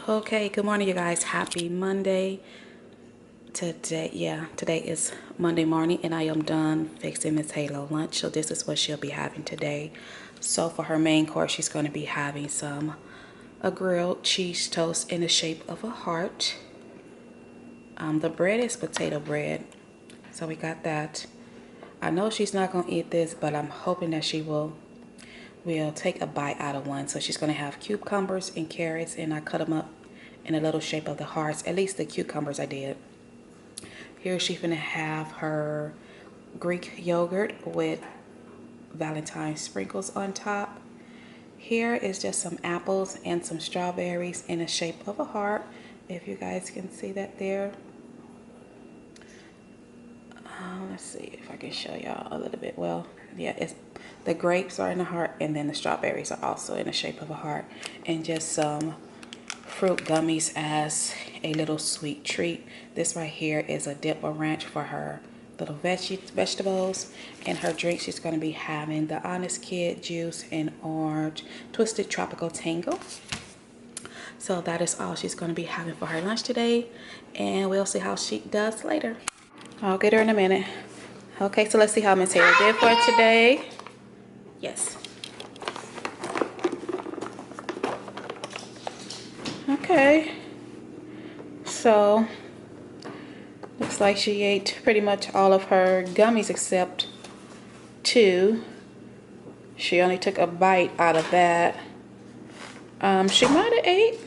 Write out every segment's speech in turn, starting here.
Okay, good morning, you guys. Happy Monday. Today is Monday morning, and I am done fixing Miss Halo lunch. So this is what she'll be having today. So for her main course, she's going to be having a grilled cheese toast in the shape of a heart. The bread is potato bread, so we got that. I know she's not going to eat this, but I'm hoping that she will take a bite out of one. So she's going to have cucumbers and carrots, and I cut them up in a little shape of the hearts. At least the cucumbers I did. Here she's going to have her Greek yogurt with Valentines sprinkles on top. Here is just some apples and some strawberries in the shape of a heart, if you guys can see that there. Let's see if I can show y'all a little bit. Well, yeah, it's the grapes are in the heart, and then the strawberries are also in the shape of a heart, and just some fruit gummies as a little sweet treat. This right here is a dip or ranch for her little vegetables, and her drink she's going to be having the Honest Kid juice and orange twisted tropical tango. So that is all she's going to be having for her lunch today, and we'll see how she does later. I'll get her in a minute. Okay, so let's see how Miss Taylor did for today. Yes. Okay. So, looks like she ate pretty much all of her gummies except two. She only took a bite out of that. She might have ate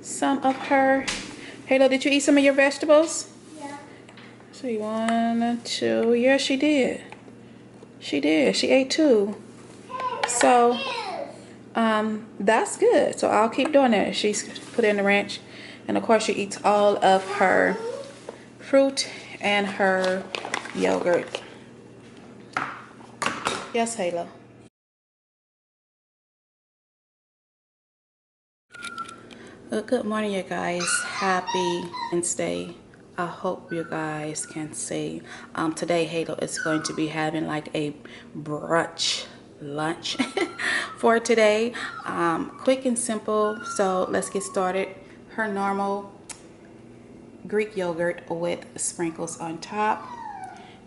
some of her. Halo, did you eat some of your vegetables? See, 1, 2. Yeah, she did. She did. She ate 2. So, that's good. So I'll keep doing that. She's put in the ranch, and of course she eats all of her fruit and her yogurt. Yes, Halo. Well, good morning, you guys. Happy Wednesday. I hope you guys can see. Today Halo is going to be having like a brunch lunch for today. Quick and simple. So let's get started. Her normal Greek yogurt with sprinkles on top.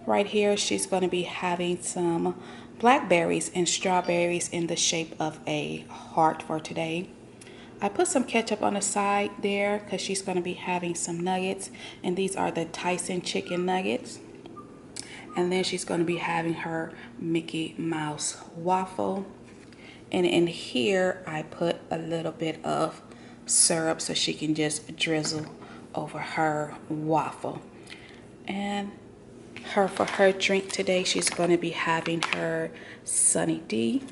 Right here she's going to be having some blackberries and strawberries in the shape of a heart for today. I put some ketchup on the side there because she's going to be having some nuggets, and these are the Tyson chicken nuggets. And then she's going to be having her Mickey Mouse waffle, and in here I put a little bit of syrup so she can just drizzle over her waffle. And for her drink today, she's going to be having her Sunny D.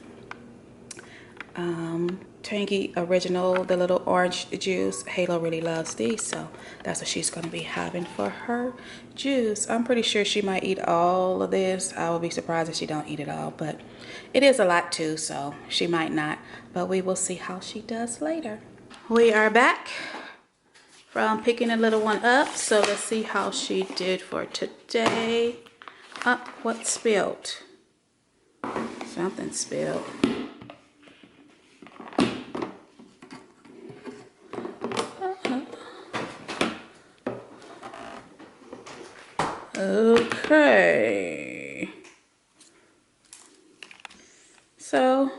Tangy Original, the little orange juice. Halo really loves these, so that's what she's going to be having for her juice. I'm pretty sure she might eat all of this. I will be surprised if she don't eat it all, but it is a lot too, so she might not, but we will see how she does later. We are back from picking a little one up, so let's see how she did for today. What spilled? Something spilled. Okay, so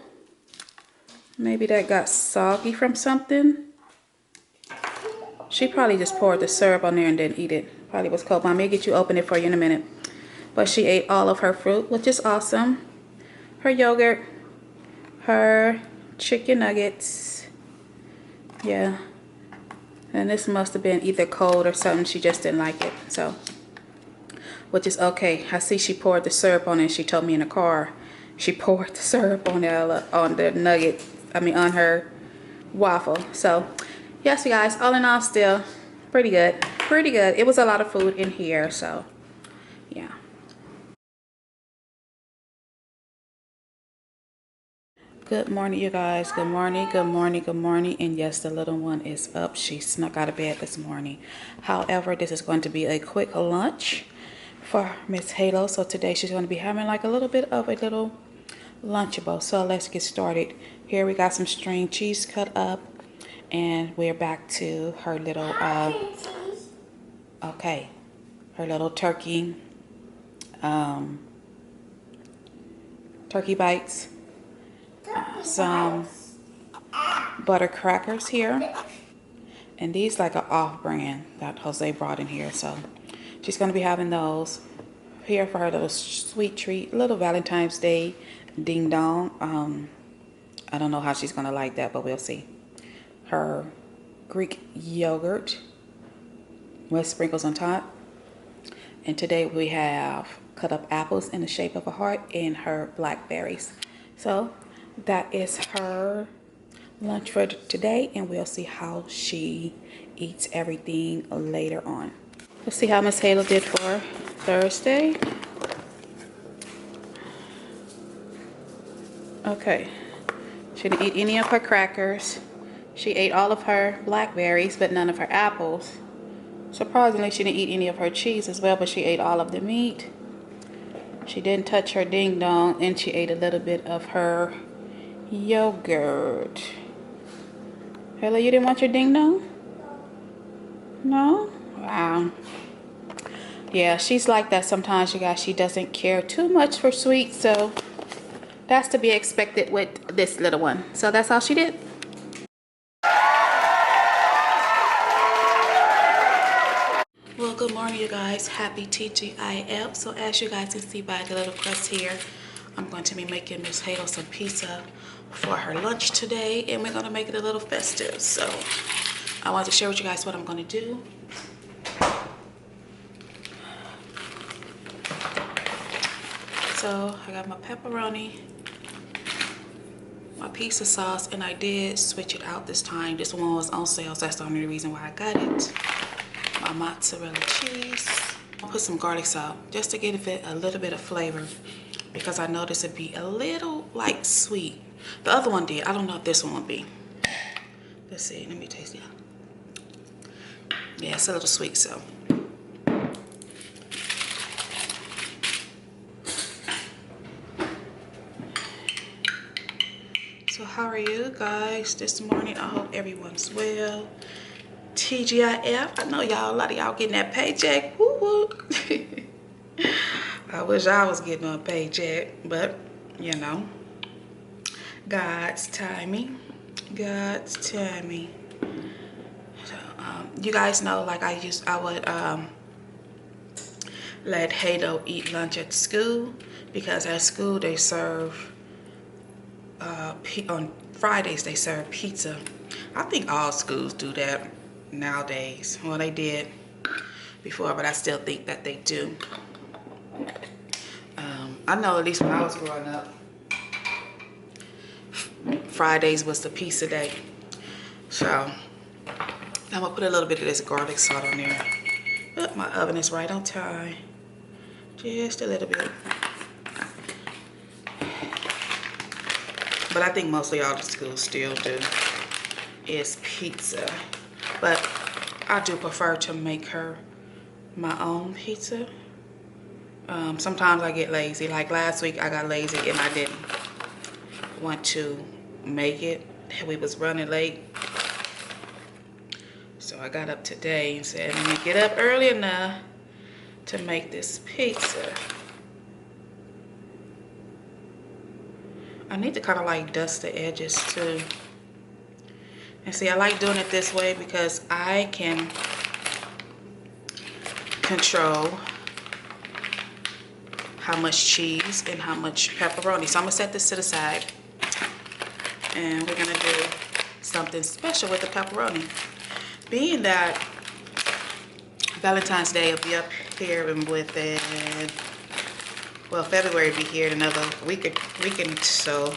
maybe that got soggy from something. She probably just poured the syrup on there and didn't eat it. Probably was cold. Mommy will get you open it for you in a minute. But she ate all of her fruit, which is awesome. Her yogurt, her chicken nuggets. Yeah. And this must have been either cold or something. She just didn't like it. So, which is okay. I see she poured the syrup on it. She told me in the car she poured the syrup on the nugget. I mean, on her waffle. So, yes, you guys, all in all, still pretty good. Pretty good. It was a lot of food in here, so yeah. Good morning, you guys. Good morning, good morning, good morning. And yes, the little one is up. She snuck out of bed this morning. However, this is going to be a quick lunch for Miss Halo. So today she's going to be having like a little bit of a little Lunchable. So let's get started. Here we got some string cheese cut up, And we're back to her little okay, her little turkey turkey bites, some butter crackers here, and these like an off brand that Jose brought in here, so she's gonna be having those here for her little sweet treat, little Valentine's Day ding dong. I don't know how she's gonna like that, but we'll see. Her Greek yogurt with sprinkles on top. And today we have cut up apples in the shape of a heart and her blackberries. So that is her lunch for today, and we'll see how she eats everything later on. Let's see how Miss Halo did for Thursday. Okay, she didn't eat any of her crackers. She ate all of her blackberries, but none of her apples. Surprisingly, she didn't eat any of her cheese as well, but she ate all of the meat. She didn't touch her ding dong, and she ate a little bit of her yogurt. Hello, you didn't want your ding dong? No? Wow. Yeah, she's like that sometimes, you guys. She doesn't care too much for sweets, so that's to be expected with this little one. So that's all she did. Well, good morning, you guys. Happy TGIF. So as you guys can see by the little crust here, I'm going to be making Miss Halo some pizza for her lunch today, and we're going to make it a little festive. So I wanted to share with you guys what I'm going to do. So I got my pepperoni, my pizza sauce, and I did switch it out this time. This one was on sale, so that's the only reason why I got it. My mozzarella cheese. I'll put some garlic salt just to give it a little bit of flavor, because I noticed it'd be a little like sweet. The other one did. I don't know if this one will be. Let's see. Let me taste it. Yeah, it's a little sweet, so. So how are you guys this morning? I hope everyone's well. TGIF. I know y'all, a lot of y'all getting that paycheck. Woo woo. I wish I was getting a paycheck, but you know, God's timing. God's timing. So, you guys know, like I would let Hado eat lunch at school, because at school they serve on Fridays they serve pizza. I think all schools do that nowadays. Well, they did before, but I still think that they do. I know at least when I was growing up, Fridays was the pizza day. So I'm gonna put a little bit of this garlic salt on there. Oh, my oven is right on time. Just a little bit. But I think mostly all the schools still do is pizza. But I do prefer to make her my own pizza. Sometimes I get lazy. Like last week I got lazy and I didn't want to make it. We was running late. So I got up today and said, let me get up early enough to make this pizza. I need to kind of like dust the edges too. And see, I like doing it this way because I can control how much cheese and how much pepperoni. So I'm gonna set this to the side, and we're gonna do something special with the pepperoni. Being that Valentine's Day will be up here and within, well, February will be here in another week and so,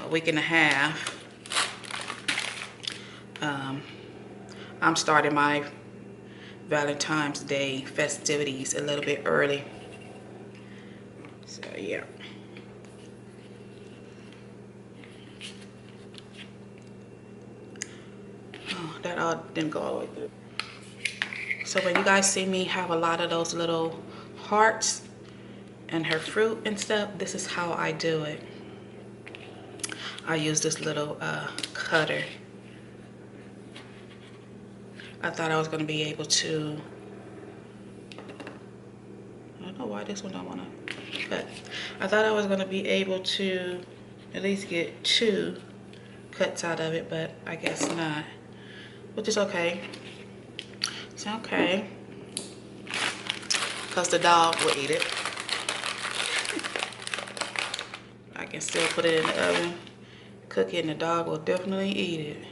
a week and a half. I'm starting my Valentine's Day festivities a little bit early. So yeah. Oh, that all didn't go all the way through. So when you guys see me have a lot of those little hearts and her fruit and stuff, this is how I do it. I use this little cutter I thought I was going to be able to, I don't know why this one don't want to, but I thought I was going to be able to at least get 2 cuts out of it, but I guess not, which is okay. It's okay, because the dog will eat it. I can still put it in the oven, cook it, and the dog will definitely eat it.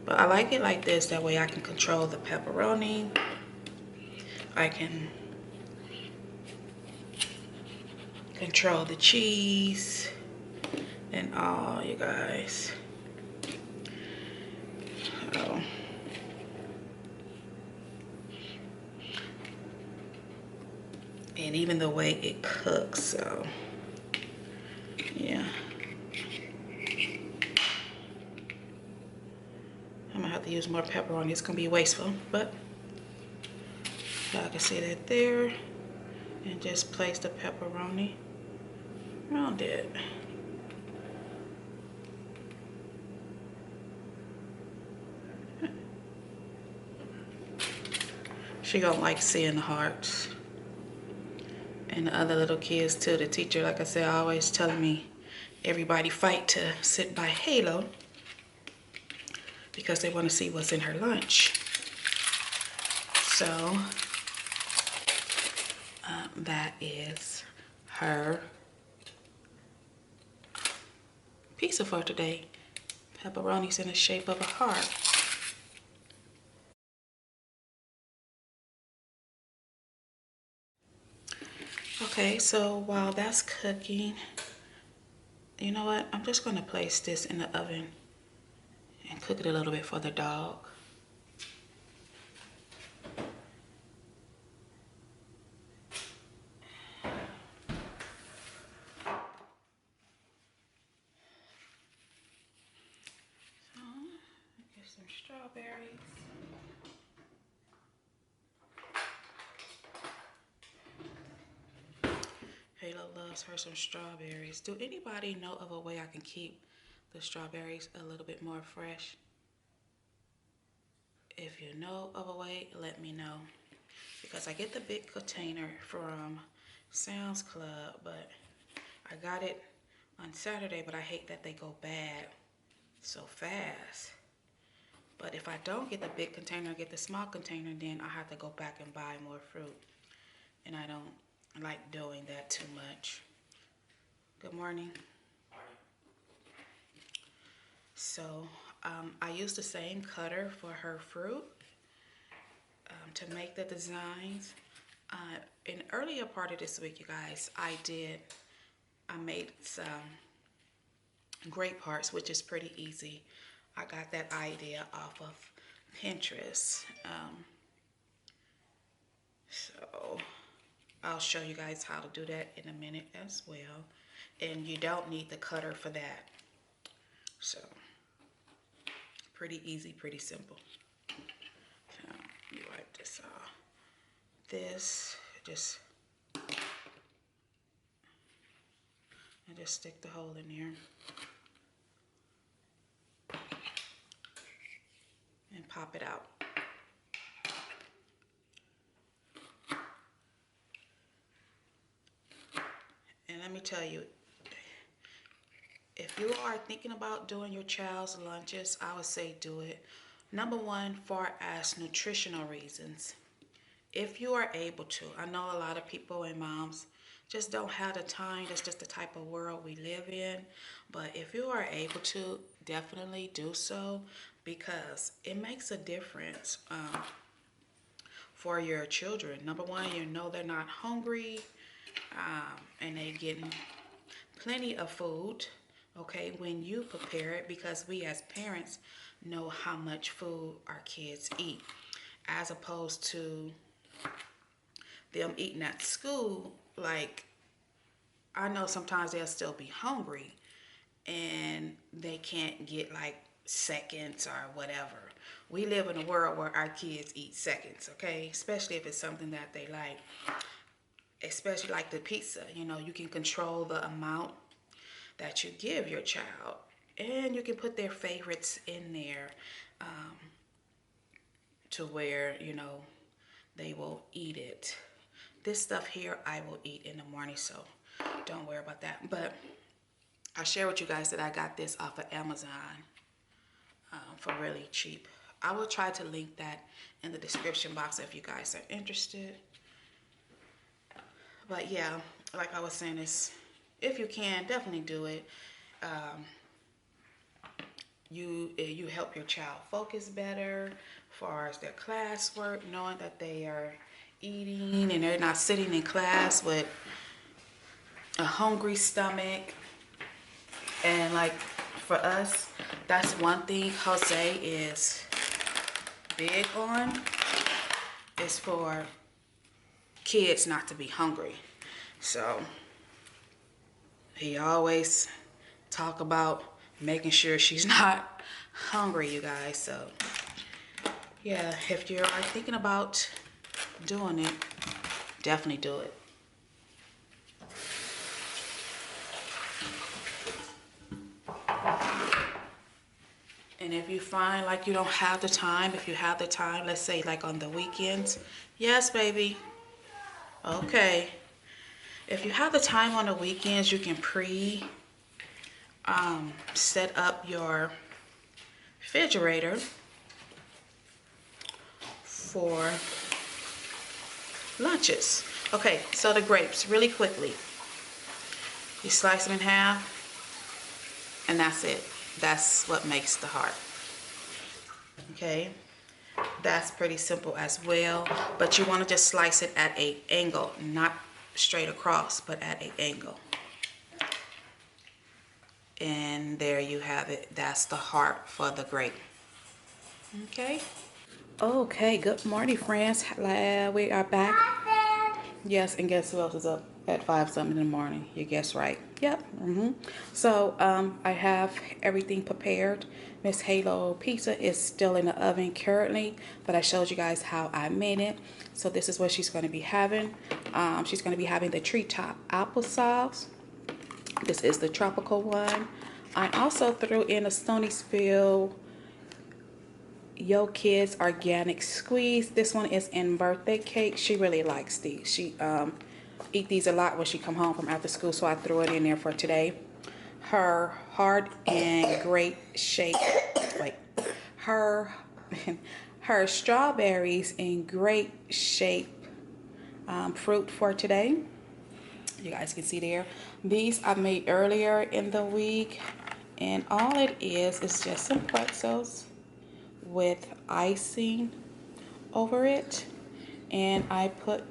But I like it like this, that way I can control the pepperoni. I can control the cheese and all, you guys. Oh. And even the way it cooks, so yeah. I'm gonna have to use more pepperoni. It's gonna be wasteful, but y'all can see that there. And just place the pepperoni around it. She gonna like seeing the hearts. And the other little kids too. The teacher, like I said, always telling me everybody fight to sit by Halo because they want to see what's in her lunch. So that is her pizza for today. Pepperoni's in the shape of a heart. Okay, so while that's cooking, you know what? I'm just gonna place this in the oven and cook it a little bit for the dog. So, get some strawberries. Halo loves her some strawberries. Do anybody know of a way I can keep the strawberries a little bit more fresh? If you know of a way, let me know. Because I get the big container from SOUNDCLOUD, but I got it on Saturday, but I hate that they go bad so fast. But if I don't get the big container, get the small container, then I have to go back and buy more fruit. And I don't like doing that too much. Good morning. So I used the same cutter for her fruit to make the designs. In the earlier part of this week, you guys, I made some grape hearts, which is pretty easy. I got that idea off of Pinterest. So I'll show you guys how to do that in a minute as well. And you don't need the cutter for that. So pretty easy, pretty simple. So you wipe this off. This just stick the hole in there and pop it out. And let me tell you, if you are thinking about doing your child's lunches, I would say do it. Number one, far as nutritional reasons. If you are able to, I know a lot of people and moms just don't have the time. That's just the type of world we live in. But if you are able to, definitely do so, because it makes a difference for your children. Number one, you know they're not hungry and they're getting plenty of food, okay, when you prepare it, because we as parents know how much food our kids eat, as opposed to them eating at school. Like, I know sometimes they'll still be hungry and they can't get like seconds or whatever. We live in a world where our kids eat seconds, okay? Especially if it's something that they like. Especially like the pizza, you know, you can control the amount that you give your child. And you can put their favorites in there. to where, you know, they will eat it. This stuff here I will eat in the morning, so don't worry about that. But I'll share with you guys that I got this off of Amazon for really cheap. I will try to link that in the description box if you guys are interested. But yeah, like I was saying, is if you can, definitely do it. You help your child focus better as far as their classwork, knowing that they are eating and they're not sitting in class with a hungry stomach. And like for us, that's one thing Jose is big on, is for kids not to be hungry. So he always talk about making sure she's not hungry, you guys. So yeah, if you're thinking about doing it, definitely do it. And if you find like you don't have the time, if you have the time, let's say like on the weekends, yes baby, okay, if you have the time on the weekends, you can set up your refrigerator for lunches. Okay, so the grapes, really quickly, you slice them in half and that's it. That's what makes the heart. Okay, that's pretty simple as well, but you want to just slice it at an angle, not straight across, but at an angle. And there you have it. That's the heart for the grape. Okay. Okay, good morning, friends. We are back. Yes, and guess who else is up at 5 something in the morning? You guessed right. Yep. So I have everything prepared. Miss Halo pizza is still in the oven currently, but I showed you guys how I made it. So this is what she's going to be having. She's going to be having the treetop applesauce. This is the tropical one. I also threw in a SONY Yo Kids organic squeeze. This one is in birthday cake. She really likes these. She eat these a lot when she come home from after school, so I threw it in there for today. Her hard and grape shape, wait, her strawberries in grape shape fruit for today. You guys can see there. These I made earlier in the week, and all it is just some pretzels with icing over it, and I put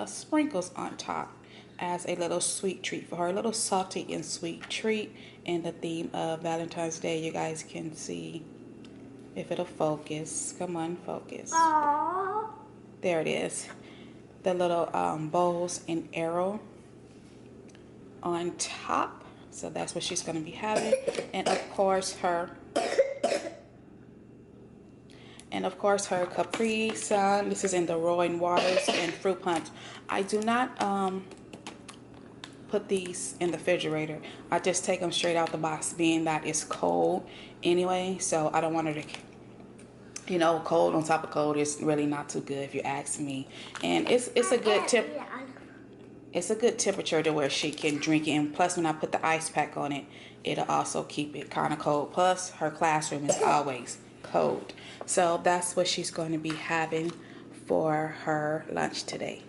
sprinkles on top as a little sweet treat for her, a little salty and sweet treat in the theme of Valentine's Day. You guys can see if it'll focus. Come on, focus. Aww. There it is. The little bowls and arrow on top. So that's what she's going to be having. And of course her Capri Sun. This is in the Roaring Waters and Fruit Punch. I do not put these in the refrigerator. I just take them straight out the box, being that it's cold anyway. So I don't want her to, you know, cold on top of cold is really not too good if you ask me. And it's a good it's a good temperature to where she can drink it. And plus, when I put the ice pack on it, it'll also keep it kind of cold. Plus, her classroom is always cold. So that's what she's going to be having for her lunch today.